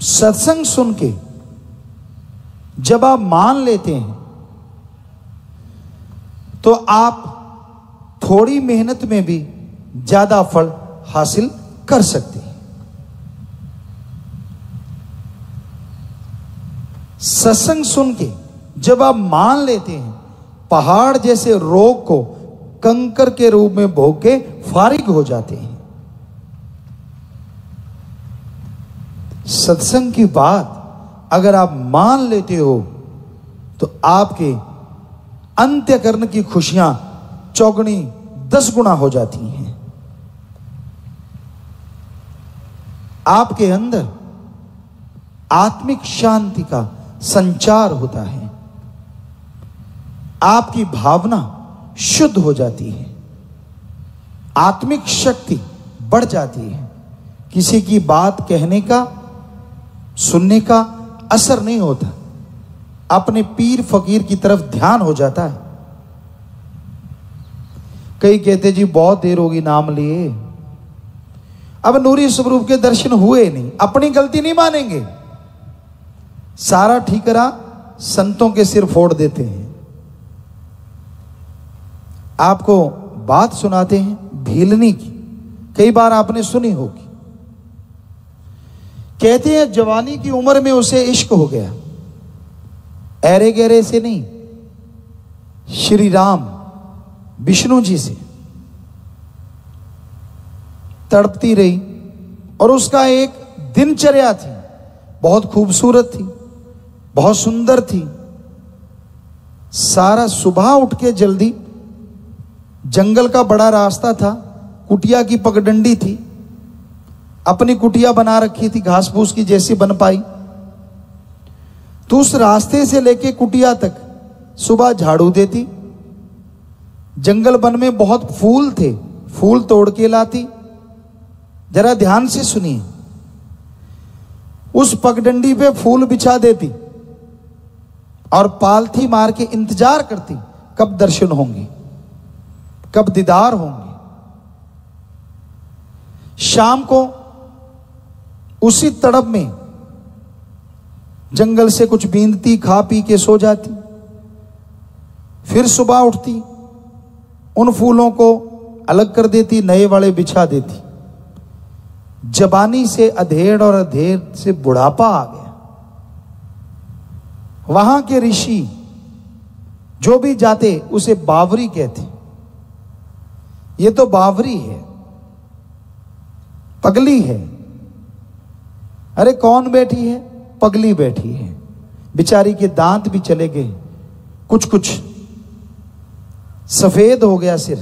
सत्संग सुन के जब आप मान लेते हैं तो आप थोड़ी मेहनत में भी ज्यादा फल हासिल कर सकते हैं। सत्संग सुन के जब आप मान लेते हैं, पहाड़ जैसे रोग को कंकर के रूप में भोग के फारिग हो जाते हैं। सत्संग की बात अगर आप मान लेते हो तो आपके अंत्यकरण की खुशियां चौगुनी 10 गुना हो जाती हैं। आपके अंदर आत्मिक शांति का संचार होता है, आपकी भावना शुद्ध हो जाती है, आत्मिक शक्ति बढ़ जाती है। किसी की बात कहने का, सुनने का असर नहीं होता, अपने पीर फकीर की तरफ ध्यान हो जाता है। कई कहते जी बहुत देर होगी नाम लिए, अब नूरी स्वरूप के दर्शन हुए नहीं, अपनी गलती नहीं मानेंगे, सारा ठीकरा संतों के सिर फोड़ देते हैं। आपको बात सुनाते हैं भीलनी की, कई बार आपने सुनी होगी। कहते हैं जवानी की उम्र में उसे इश्क हो गया, ऐरे गहरे से नहीं, श्री राम विष्णु जी से तड़पती रही। और उसका एक दिनचर्या थी, बहुत खूबसूरत थी, बहुत सुंदर थी। सारा सुबह उठ के जल्दी, जंगल का बड़ा रास्ता था, कुटिया की पगडंडी थी, अपनी कुटिया बना रखी थी घास फूस की जैसी बन पाई। तो उस रास्ते से लेके कुटिया तक सुबह झाड़ू देती। जंगल वन में बहुत फूल थे, फूल तोड़ के लाती। जरा ध्यान से सुनिए, उस पगडंडी पे फूल बिछा देती और पालथी मार के इंतजार करती कब दर्शन होंगे, कब दीदार होंगे। शाम को उसी तड़प में जंगल से कुछ बीनती, खा पी के सो जाती। फिर सुबह उठती, उन फूलों को अलग कर देती, नए वाले बिछा देती। जवानी से अधेड़ और अधेड़ से बुढ़ापा आ गया। वहां के ऋषि जो भी जाते उसे बावरी कहते। ये तो बावरी है, पगली है। अरे कौन बैठी है? पगली बैठी है। बेचारी के दांत भी चले गए, कुछ कुछ सफेद हो गया सिर,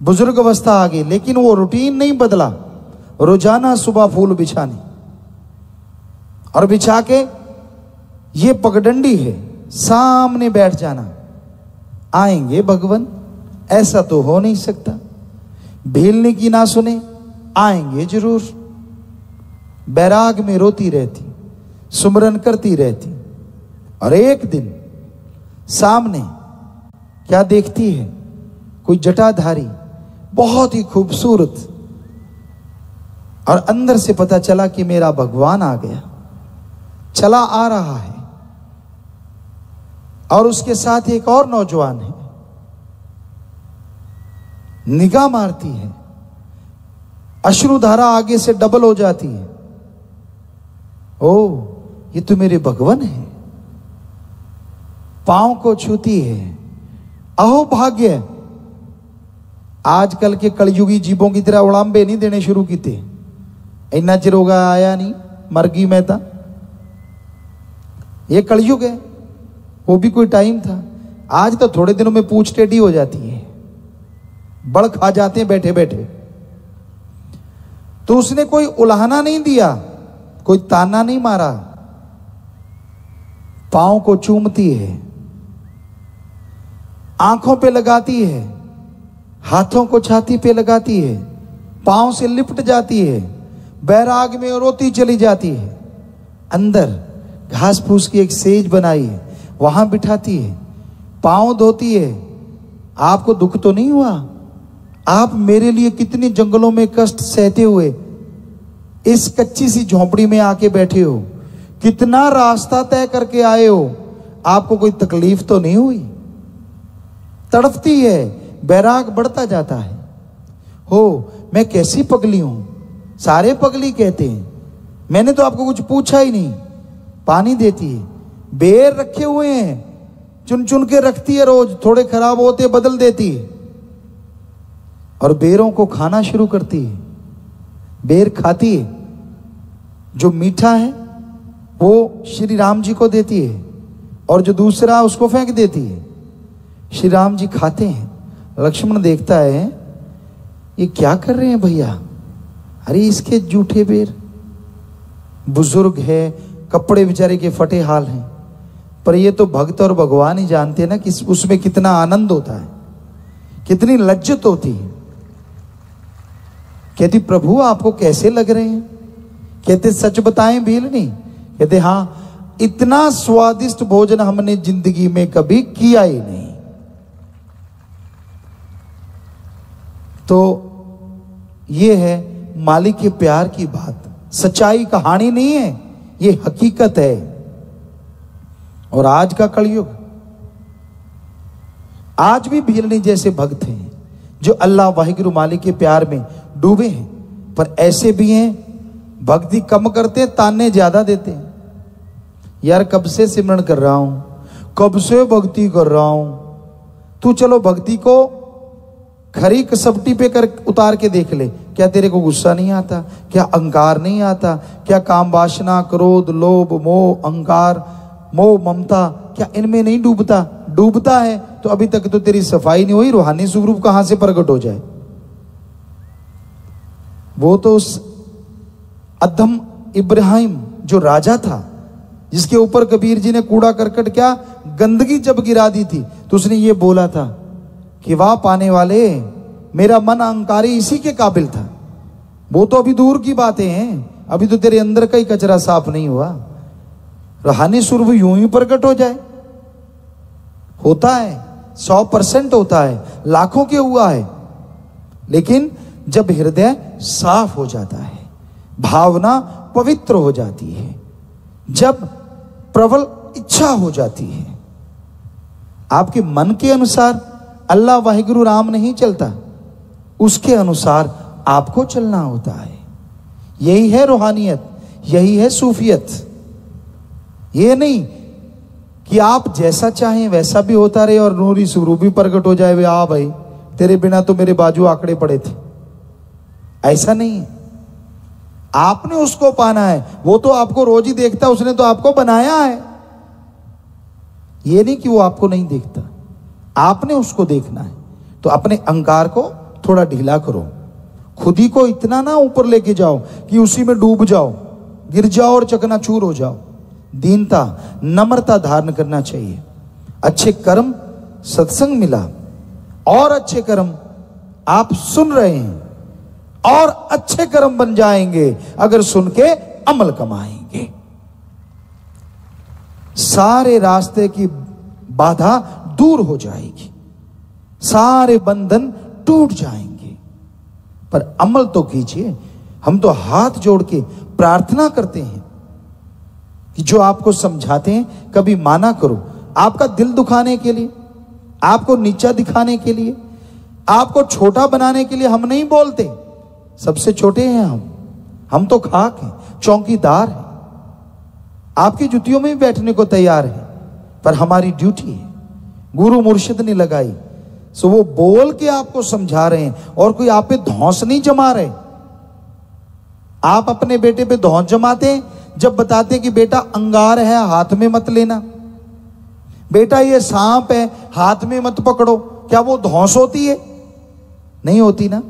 बुजुर्ग अवस्था आ गई, लेकिन वो रूटीन नहीं बदला। रोजाना सुबह फूल बिछाने और बिछा के ये पगडंडी है, सामने बैठ जाना, आएंगे भगवान। ऐसा तो हो नहीं सकता, भीलने की ना सुने, आएंगे जरूर। बैराग में रोती रहती, सुमरन करती रहती। और एक दिन सामने क्या देखती है? कोई जटाधारी, बहुत ही खूबसूरत। और अंदर से पता चला कि मेरा भगवान आ गया, चला आ रहा है। और उसके साथ एक और नौजवान है। निगाह मारती है, अश्रुधारा आगे से डबल हो जाती है। ओ, ये तो मेरे भगवान है। पांव को छूती है। अहो भाग्य, आजकल के कलयुगी जीवों की तरह उड़ाम्बे नहीं देने शुरू कीते। इन्ना चिर होगा आया नहीं, मर गई मैं था। ये कलयुग है, वो भी कोई टाइम था। आज तो थोड़े दिनों में पूछ टेढ़ी हो जाती है, बड़ खा जाते हैं बैठे बैठे। तो उसने कोई उलाहना नहीं दिया, कोई ताना नहीं मारा। पांव को चूमती है, आंखों पे लगाती है, हाथों को छाती पे लगाती है, पांव से लिपट जाती है, बैराग में रोती चली जाती है। अंदर घास फूस की एक सेज बनाई है, वहां बिठाती है, पांव धोती है। आपको दुख तो नहीं हुआ? आप मेरे लिए कितने जंगलों में कष्ट सहते हुए इस कच्ची सी झोंपड़ी में आके बैठे हो, कितना रास्ता तय करके आए हो, आपको कोई तकलीफ तो नहीं हुई? तड़पती है, बैराग बढ़ता जाता है। हो मैं कैसी पगली हूं, सारे पगली कहते हैं, मैंने तो आपको कुछ पूछा ही नहीं। पानी देती है, बेर रखे हुए हैं, चुन चुन के रखती है, रोज थोड़े खराब होते बदल देती है, और बेरों को खाना शुरू करती है। बेर खाती है, जो मीठा है वो श्री राम जी को देती है, और जो दूसरा उसको फेंक देती है। श्री राम जी खाते हैं, लक्ष्मण देखता है ये क्या कर रहे हैं भैया, अरे इसके जूठे बेर। बुजुर्ग है, कपड़े बेचारे के फटे हाल हैं, पर ये तो भक्त और भगवान ही जानते हैं ना कि उसमें कितना आनंद होता है, कितनी लज्जत होती है। कहती प्रभु आपको कैसे लग रहे हैं? कहते सच बताएं भील नहीं? कहते हाँ, इतना स्वादिष्ट भोजन हमने जिंदगी में कभी किया ही नहीं। तो ये है मालिक के प्यार की बात, सच्चाई कहानी नहीं है, ये हकीकत है। और आज का कलयुग, आज भी भीलनी जैसे भक्त हैं जो अल्लाह वाहिगुरु मालिक के प्यार में डूबे हैं, पर ऐसे भी हैं भक्ति कम करते हैं, ताने ज्यादा देते हैं। यार कब से सिमरन कर रहा हूं, कब से भक्ति कर रहा हूं, तू चलो भक्ति को खरी कसपटी पे कर उतार के देख ले, क्या तेरे को गुस्सा नहीं आता? क्या अहंकार नहीं आता? क्या काम वासना, क्रोध, लोभ, मोह, अहंकार, मोह, ममता, क्या इनमें नहीं डूबता? डूबता है तो अभी तक तो तेरी सफाई नहीं हुई, रूहानी स्वरूप कहां से प्रकट हो जाए? वो तो उस अधम इब्राहिम जो राजा था, जिसके ऊपर कबीर जी ने कूड़ा करकट क्या गंदगी जब गिरा दी थी, तो उसने ये बोला था कि वाह पाने वाले, मेरा मन अहंकारी इसी के काबिल था। वो तो अभी दूर की बातें हैं, अभी तो तेरे अंदर का ही कचरा साफ नहीं हुआ। रूहानी स्वरूप यूं ही प्रकट हो जाए, होता है 100% होता है, लाखों के हुआ है, लेकिन जब हृदय साफ हो जाता है, भावना पवित्र हो जाती है, जब प्रबल इच्छा हो जाती है, आपके मन के अनुसार अल्लाह वाहिगुरु राम नहीं चलता, उसके अनुसार आपको चलना होता है। यही है रूहानियत, यही है सूफियत। ये नहीं कि आप जैसा चाहें वैसा भी होता रहे और नूरी स्वरूप भी प्रकट हो जाए, आ भाई तेरे बिना तो मेरे बाजू आंकड़े पड़े थे। ऐसा नहीं है, आपने उसको पाना है, वो तो आपको रोज ही देखता, उसने तो आपको बनाया है। ये नहीं कि वो आपको नहीं देखता, आपने उसको देखना है। तो अपने अहंकार को थोड़ा ढीला करो, खुद ही को इतना ना ऊपर लेके जाओ कि उसी में डूब जाओ, गिर जाओ और चकनाचूर हो जाओ। दीनता, नम्रता धारण करना चाहिए। अच्छे कर्म, सत्संग मिला, और अच्छे कर्म आप सुन रहे हैं, और अच्छे कर्म बन जाएंगे अगर सुन के अमल कमाएंगे। सारे रास्ते की बाधा दूर हो जाएगी, सारे बंधन टूट जाएंगे। पर अमल तो कीजिए। हम तो हाथ जोड़ के प्रार्थना करते हैं कि जो आपको समझाते हैं कभी माना करो। आपका दिल दुखाने के लिए, आपको नीचा दिखाने के लिए, आपको छोटा बनाने के लिए हम नहीं बोलते। सबसे छोटे हैं हम तो खाक हैं, चौकीदार हैं, आपकी जुतियों में भी बैठने को तैयार है, पर हमारी ड्यूटी है। गुरु मुर्शिद ने लगाई, सो वो बोल के आपको समझा रहे हैं, और कोई आप पे धौंस नहीं जमा रहे। आप अपने बेटे पे धौंस जमाते हैं जब बताते हैं कि बेटा अंगार है, हाथ में मत लेना, बेटा ये सांप है, हाथ में मत पकड़ो। क्या वो धौंस होती है? नहीं होती ना,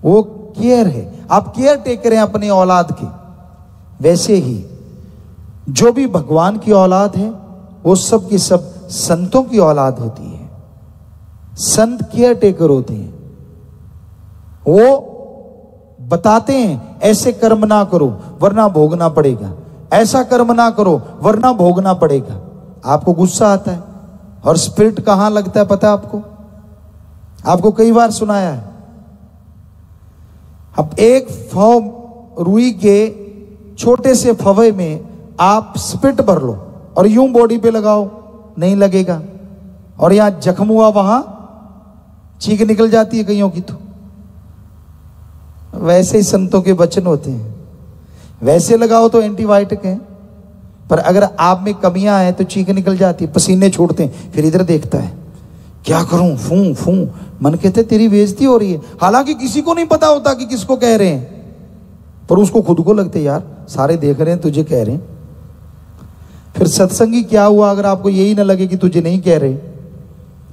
वो केयर है। आप केयर टेकर हैं अपने औलाद के। वैसे ही जो भी भगवान की औलाद है वो सब की सब संतों की औलाद होती है। संत केयर टेकर होते हैं, वो बताते हैं ऐसे कर्म ना करो वरना भोगना पड़ेगा, ऐसा कर्म ना करो वरना भोगना पड़ेगा। आपको गुस्सा आता है, और स्पिरिट कहां लगता है पता है आपको? आपको कई बार सुनाया है। अब एक रुई के छोटे से फवे में आप स्पिट भर लो और यूं बॉडी पे लगाओ, नहीं लगेगा। और यहां जख्म हुआ वहां चीख निकल जाती है कईयों की। तो वैसे ही संतों के वचन होते हैं, वैसे लगाओ तो एंटीबायोटिक है, पर अगर आप में कमियां हैं तो चीख निकल जाती है, पसीने छूटते हैं। फिर इधर देखता है, क्या करूं, फूं फूं। मन कहते तेरी बेइज्जती हो रही है। हालांकि किसी को नहीं पता होता कि किसको कह रहे हैं, पर उसको खुद को लगते यार सारे देख रहे हैं, तुझे कह रहे हैं। फिर सत्संगी क्या हुआ अगर आपको यही ना लगे कि तुझे नहीं कह रहे?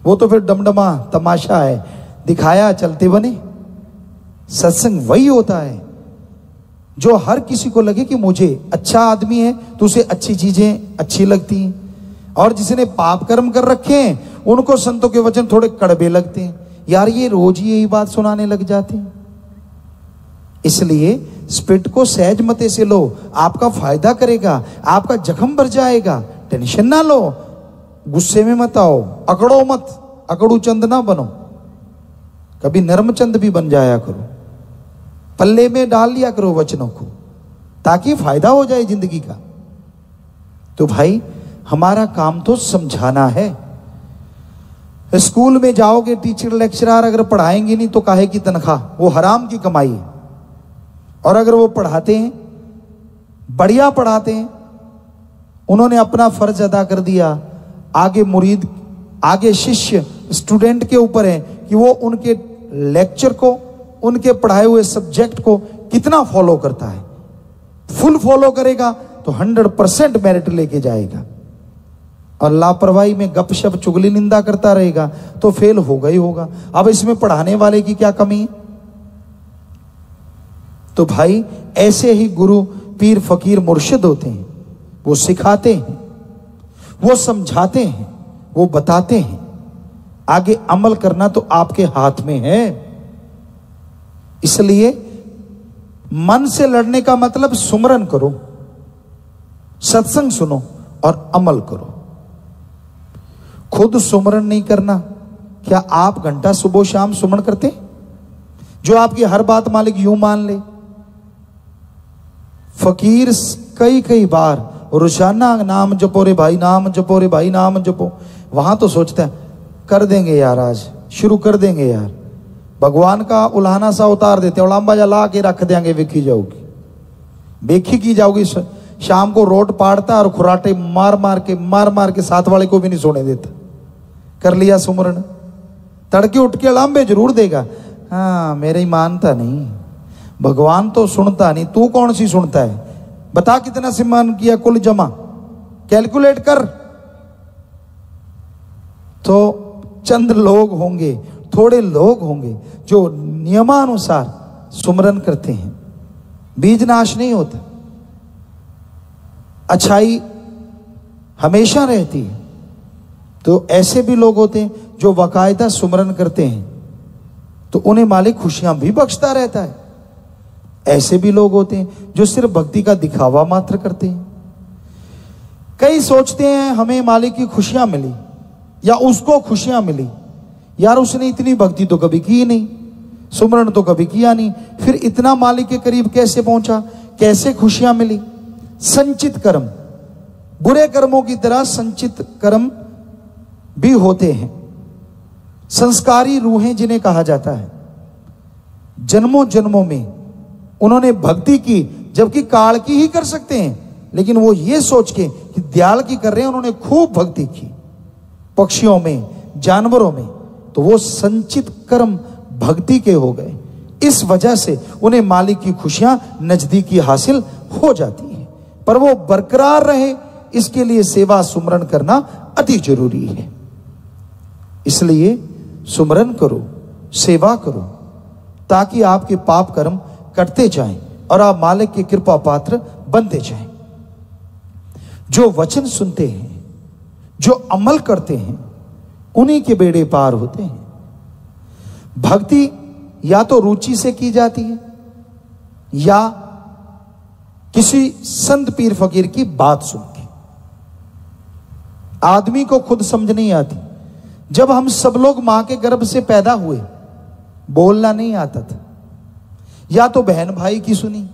वो तो फिर डमडमा तमाशा है, दिखाया चलते बने। सत्संग वही होता है जो हर किसी को लगे कि मुझे अच्छा आदमी है तो उसे अच्छी चीजें अच्छी लगती हैं, और जिसने पाप कर्म कर रखे हैं उनको संतों के वचन थोड़े कड़वे लगते हैं। यार ये रोज ही यही बात सुनाने लग जाते हैं। इसलिए स्पिरिट को सहज मते से लो, आपका फायदा करेगा, आपका जख्म भर जाएगा। टेंशन ना लो, गुस्से में मत आओ, अकड़ो मत, अकड़ू चंद ना बनो, कभी नर्म चंद भी बन जाया करो। पल्ले में डाल लिया करो वचनों को, ताकि फायदा हो जाए जिंदगी का। तो भाई हमारा काम तो समझाना है। स्कूल में जाओगे, टीचर लेक्चरर अगर पढ़ाएंगे नहीं तो काहे की तनख्वाह, वो हराम की कमाई है। और अगर वो पढ़ाते हैं, बढ़िया पढ़ाते हैं, उन्होंने अपना फर्ज अदा कर दिया, आगे मुरीद, आगे शिष्य स्टूडेंट के ऊपर है कि वो उनके लेक्चर को, उनके पढ़ाए हुए सब्जेक्ट को कितना फॉलो करता है। फुल फॉलो करेगा तो 100% मेरिट लेके जाएगा, और लापरवाही में गपशप चुगली निंदा करता रहेगा तो फेल होगा ही होगा। अब इसमें पढ़ाने वाले की क्या कमी है? तो भाई ऐसे ही गुरु, पीर, फकीर, मुर्शिद होते हैं। वो सिखाते हैं, वो समझाते हैं, वो बताते हैं। आगे अमल करना तो आपके हाथ में है। इसलिए मन से लड़ने का मतलब सुमरन करो, सत्संग सुनो और अमल करो। खुद सुमरन नहीं करना, क्या आप घंटा सुबह शाम सुमरन करते? जो आपकी हर बात मालिक यूं मान ले। फकीर कई बार रोजाना नाम जपो रे भाई, नाम जपो रे भाई, नाम जपो। वहां तो सोचता है कर देंगे यार, आज शुरू कर देंगे यार, भगवान का उल्हाना सा उतार देते, उलाम्बा ला के रख देंगे, वेखी जाओगी, बेखी की जाओगी। शाम को रोड पाड़ता और खुराटे मार मार के साथ वाले को भी नहीं सोने देता। कर लिया सुमरन, तड़के उठ के अलाम्बे जरूर देगा। हाँ मेरी मानता नहीं, भगवान तो सुनता नहीं, तू कौन सी सुनता है? बता कितना सिमरन किया, कुल जमा कैलकुलेट कर। तो चंद लोग होंगे, थोड़े लोग होंगे जो नियमानुसार सुमरन करते हैं। बीज नाश नहीं होता, अच्छाई हमेशा रहती है। तो ऐसे भी लोग होते हैं जो बाकायदा सुमरन करते हैं, तो उन्हें मालिक खुशियां भी बख्शता रहता है। ऐसे भी लोग होते हैं जो सिर्फ भक्ति का दिखावा मात्र करते हैं। कई सोचते हैं हमें मालिक की खुशियां मिली या उसको खुशियां मिली। यार उसने इतनी भक्ति तो कभी की नहीं, सुमरन तो कभी किया नहीं, फिर इतना मालिक के करीब कैसे पहुंचा, कैसे खुशियां मिली? संचित कर्म, बुरे कर्मों की तरह संचित कर्म भी होते हैं। संस्कारी रूहें जिन्हें कहा जाता है, जन्मों जन्मों में उन्होंने भक्ति की, जबकि काल की ही कर सकते हैं, लेकिन वो ये सोच के कि दयाल की कर रहे हैं, उन्होंने खूब भक्ति की पक्षियों में, जानवरों में, तो वो संचित कर्म भक्ति के हो गए। इस वजह से उन्हें मालिक की खुशियां नजदीकी हासिल हो जाती है। पर वो बरकरार रहे, इसके लिए सेवा सुमरन करना अति जरूरी है। इसलिए सुमरन करो, सेवा करो, ताकि आपके पाप कर्म कटते जाएं और आप मालिक की कृपा पात्र बनते जाएं। जो वचन सुनते हैं, जो अमल करते हैं, उन्हीं के बेड़े पार होते हैं। भक्ति या तो रुचि से की जाती है या किसी संत पीर फकीर की बात सुन के। आदमी को खुद समझ नहीं आती। जब हम सब लोग मां के गर्भ से पैदा हुए, बोलना नहीं आता था, या तो बहन भाई की सुनी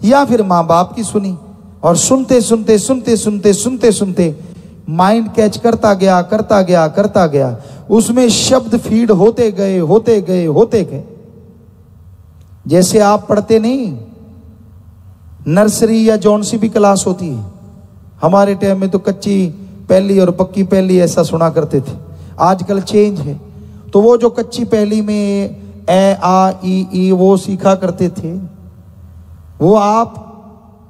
या फिर माँ बाप की सुनी, और सुनते सुनते सुनते सुनते सुनते सुनते माइंड कैच करता गया करता गया करता गया, उसमें शब्द फीड होते गए होते गए होते गए। जैसे आप पढ़ते नहीं, नर्सरी या जौन सी भी क्लास होती है, हमारे टाइम में तो कच्ची पहली और पक्की पहली ऐसा सुना करते थे, आजकल चेंज है। तो वो जो कच्ची पहली में ए आ ई वो सीखा करते थे, वो आप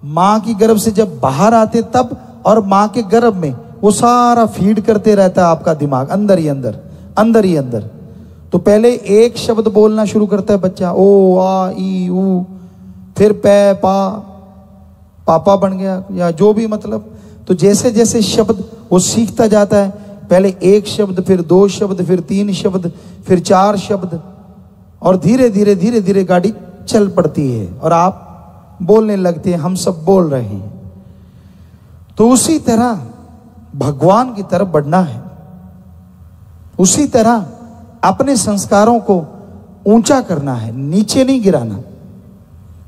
माँ की गर्भ से जब बाहर आते तब, और माँ के गर्भ में वो सारा फीड करते रहता है आपका दिमाग, अंदर ही अंदर अंदर ही अंदर। तो पहले एक शब्द बोलना शुरू करता है बच्चा, ओ आ ई ऊ, फिर पै पा, पापा बन गया या जो भी, मतलब। तो जैसे जैसे शब्द वो सीखता जाता है, पहले एक शब्द, फिर दो शब्द, फिर तीन शब्द, फिर चार शब्द, और धीरे धीरे धीरे धीरे गाड़ी चल पड़ती है और आप बोलने लगते हैं, हम सब बोल रहे हैं। तो उसी तरह भगवान की तरफ बढ़ना है, उसी तरह अपने संस्कारों को ऊंचा करना है, नीचे नहीं गिराना।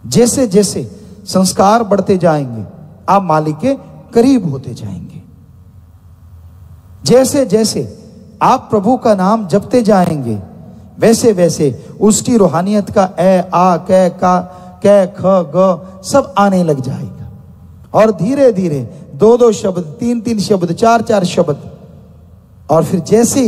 जैसे जैसे संस्कार बढ़ते जाएंगे आप मालिक के करीब होते जाएंगे। जैसे जैसे आप प्रभु का नाम जपते जाएंगे वैसे वैसे उसकी रूहानियत का ए आ कै का कै ख ग सब आने लग जाएगा। और धीरे धीरे दो दो शब्द, तीन तीन शब्द, चार चार शब्द, और फिर जैसे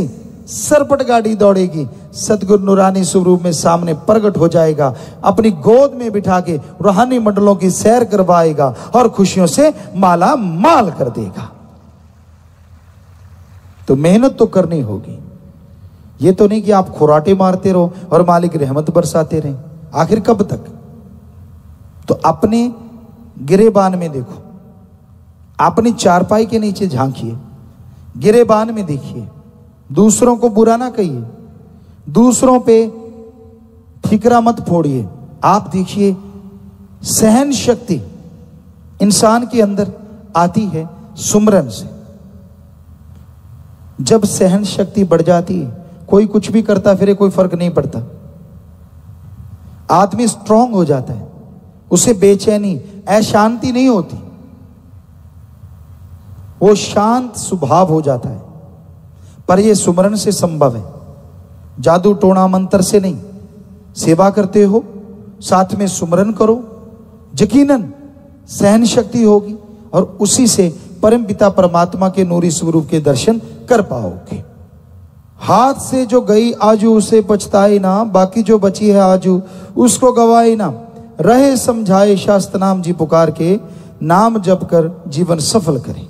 सरपट गाड़ी दौड़ेगी, सदगुरु नूरानी स्वरूप में सामने प्रकट हो जाएगा, अपनी गोद में बिठा के रूहानी मंडलों की सैर करवाएगा और खुशियों से माला माल कर देगा। तो मेहनत तो करनी होगी, ये तो नहीं कि आप खुराटे मारते रहो और मालिक रहमत बरसाते रहे। आखिर कब तक? तो अपने गिरेबान में देखो, अपनी चारपाई के नीचे झांकिए, गिरेबान में देखिए, दूसरों को बुरा ना कहिए, दूसरों पे ठिकरा मत फोड़िए। आप देखिए, सहन शक्ति इंसान के अंदर आती है सुमरन से। जब सहन शक्ति बढ़ जाती है, कोई कुछ भी करता फिरे कोई फर्क नहीं पड़ता, आदमी स्ट्रांग हो जाता है, उसे बेचैनी अशांति नहीं होती, वो शांत स्वभाव हो जाता है। पर यह सुमरन से संभव है, जादू टोना मंत्र से नहीं। सेवा करते हो, साथ में सुमरन करो, यकीनन सहन शक्ति होगी और उसी से परम पिता परमात्मा के नूरी स्वरूप के दर्शन कर पाओगे। हाथ से जो गई आजू उसे पछताए ना, बाकी जो बची है आजू उसको गवाए ना। रहे समझाए शास्त्र नाम जी पुकार के, नाम जप कर जीवन सफल करें।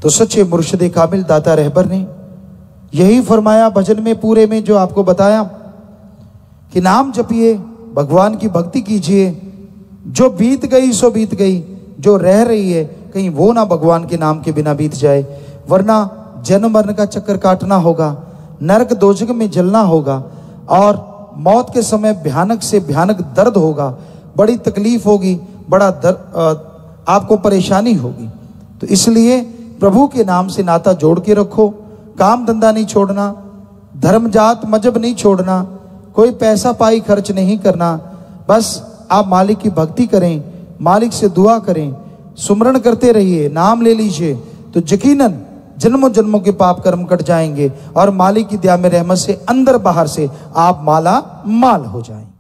तो सच्चे मुर्शिद कामिल दाता रहबर ने यही फरमाया भजन में पूरे में, जो आपको बताया कि नाम जपिए, भगवान की भक्ति कीजिए, जो बीत गई सो बीत गई, जो रह रही है कहीं वो ना भगवान के नाम के बिना बीत जाए, वरना जन्म मरण का चक्कर काटना होगा, नरक दोजख में जलना होगा, और मौत के समय भयानक से भयानक दर्द होगा, बड़ी तकलीफ होगी, बड़ा दर्द, आपको परेशानी होगी। तो इसलिए प्रभु के नाम से नाता जोड़ के रखो, काम धंधा नहीं छोड़ना, धर्म जात मजहब नहीं छोड़ना, कोई पैसा पाई खर्च नहीं करना, बस आप मालिक की भक्ति करें, मालिक से दुआ करें, सुमरण करते रहिए, नाम ले लीजिए, तो यकीनन जन्मों जन्मों के पाप कर्म कट जाएंगे और मालिक की दया में रहमत से अंदर बाहर से आप माला माल हो जाएंगे।